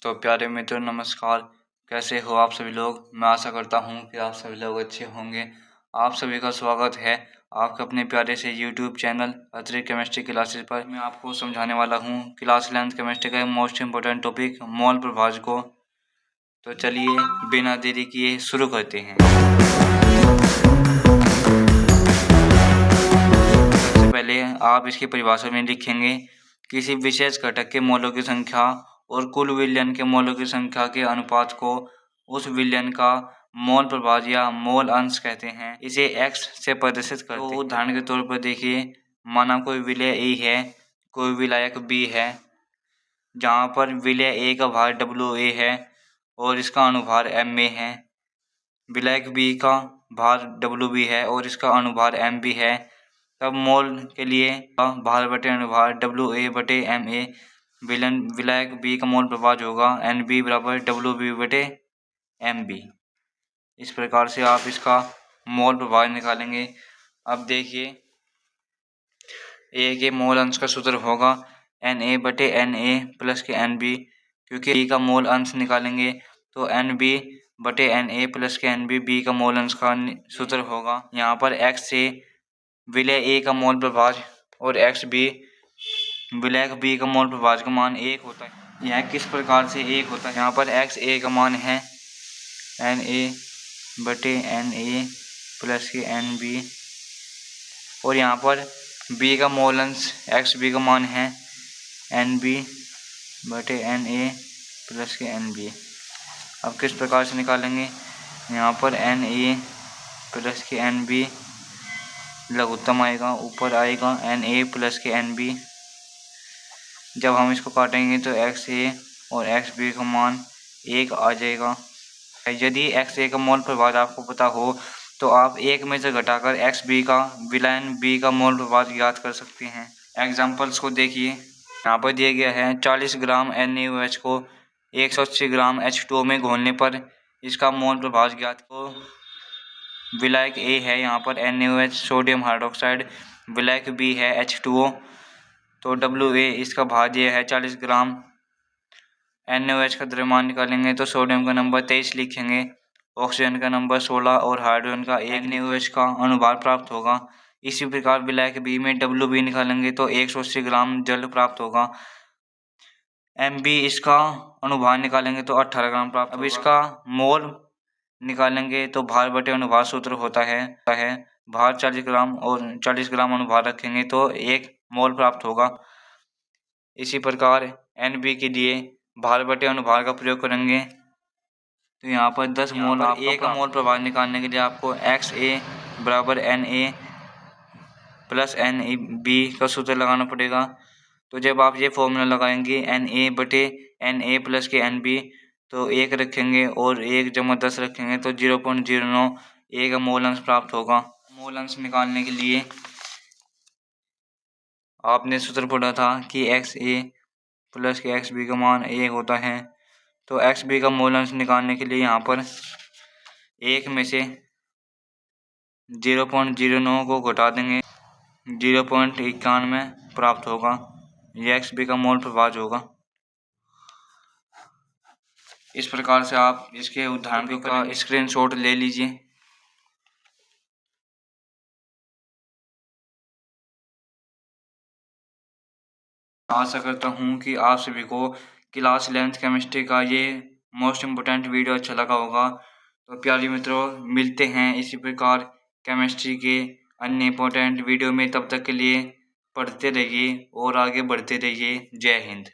तो प्यारे मित्रों नमस्कार। कैसे हो आप सभी लोग। मैं आशा करता हूँ कि आप सभी लोग अच्छे होंगे। आप सभी का स्वागत है आपके अपने प्यारे से YouTube channel Atri chemistry classes पर। मैं आपको समझाने वाला हूँ क्लास 11th केमिस्ट्री का मोस्ट इम्पोर्टेंट टॉपिक मोल प्रभाज को। तो चलिए बिना देरी किए शुरू करते हैं। सबसे पहले आप इसकी परिभाषा में लिखेंगे किसी विशेष घटक के मोलों की संख्या और कुल विलयन के मोलों की संख्या के अनुपात को उस विलयन का मोल प्रभाज या मोल अंश कहते हैं। इसे x से प्रदर्शित करते हैं। उदाहरण के तौर पर देखिए, माना कोई विलय A है, कोई विलायक B है, जहाँ पर विलय A का भार WA है और इसका अनुभार MA है। विलायक B का भार WB है और इसका अनुभार MB है। तब मोल के लिए भार बटे अनुभार WA बटे MA विलायक B का मोल प्रभाज होगा NB बराबर WB बटे MB। इस प्रकार से आप इसका मोल प्रभाज निकालेंगे। अब देखिए, A के मोल अंश का सूत्र होगा Na बटे Na प्लस के NB, क्योंकि B का मोल अंश निकालेंगे तो NB बटे Na प्लस के NB B का मोल अंश का सूत्र होगा। यहाँ पर x से विलय A का मोल प्रभाज और XB विलायक B का मोल प्रभाज का मान 1 होता है। यह किस प्रकार से 1 होता है। यहाँ पर XA का मान है Na बटे Na प्लस के NB और यहाँ पर B का मोल अंश XB का मान है NB बटे Na प्लस के NB। अब किस प्रकार से निकालेंगे। यहाँ पर Na प्लस के NB लघुत्तम आएगा, ऊपर आएगा Na प्लस के NB। जब हम इसको काटेंगे तो XA और XB का मान 1 आ जाएगा। यदि XA का मोल प्रभाज आपको पता हो तो आप 1 में से घटाकर XB का विलयन B का मोल प्रभाज ज्ञात कर सकते हैं। एग्जाम्पल्स को देखिए, यहाँ पर दिया गया है 40 ग्राम NaOH को 180 ग्राम H2O में घोलने पर इसका मोल प्रभाज ज्ञात को। विलायक A है यहाँ पर NaOH सोडियम हाइड्रोक्साइड, विलायक B है H2O, तो WA इसका भार दिया है 40 ग्राम। NaOH का द्रव्यमान निकालेंगे तो सोडियम का नंबर 23 लिखेंगे, ऑक्सीजन का नंबर 16 और हाइड्रोजन का 1। NaOH का अनुभार प्राप्त होगा। इसी प्रकार विलायक B में WB निकालेंगे तो 180 ग्राम जल प्राप्त होगा। MB इसका अनुभार निकालेंगे तो 18 ग्राम प्राप्त। अब इसका मोल निकालेंगे तो भार बटे अनुभार सूत्र होता है भार 40 ग्राम और 40 ग्राम अनुभार रखेंगे तो 1 मोल प्राप्त होगा। इसी प्रकार NB के लिए भार बटे अनुभार का प्रयोग करेंगे तो यहाँ पर 10 मोल। A का मोल प्रभाज निकालने के लिए आपको XA बराबर Na प्लस NB का सूत्र लगाना पड़ेगा। तो जब आप ये फॉर्मूला लगाएंगे Na बटे Na प्लस के NB तो 1 रखेंगे और 1 जमा 10 रखेंगे तो 0.09 A का मोल अंश प्राप्त होगा। मोल अंश निकालने के लिए आपने सूत्र पढ़ा था कि XA प्लस के XB का मान 1 होता है। तो XB का मोल अंश निकालने के लिए यहाँ पर 1 में से 0.09 को घटा देंगे, 0.91 प्राप्त होगा। यह XB का मोल प्रभाज होगा। इस प्रकार से आप इसके उदाहरण का स्क्रीनशॉट ले लीजिए। आशा करता हूँ कि आप सभी को क्लास 11th केमिस्ट्री का ये मोस्ट इम्पोर्टेंट वीडियो अच्छा लगा होगा। तो प्यारे मित्रों, मिलते हैं इसी प्रकार केमिस्ट्री के अन्य इम्पोर्टेंट वीडियो में। तब तक के लिए पढ़ते रहिए और आगे बढ़ते रहिए। जय हिंद।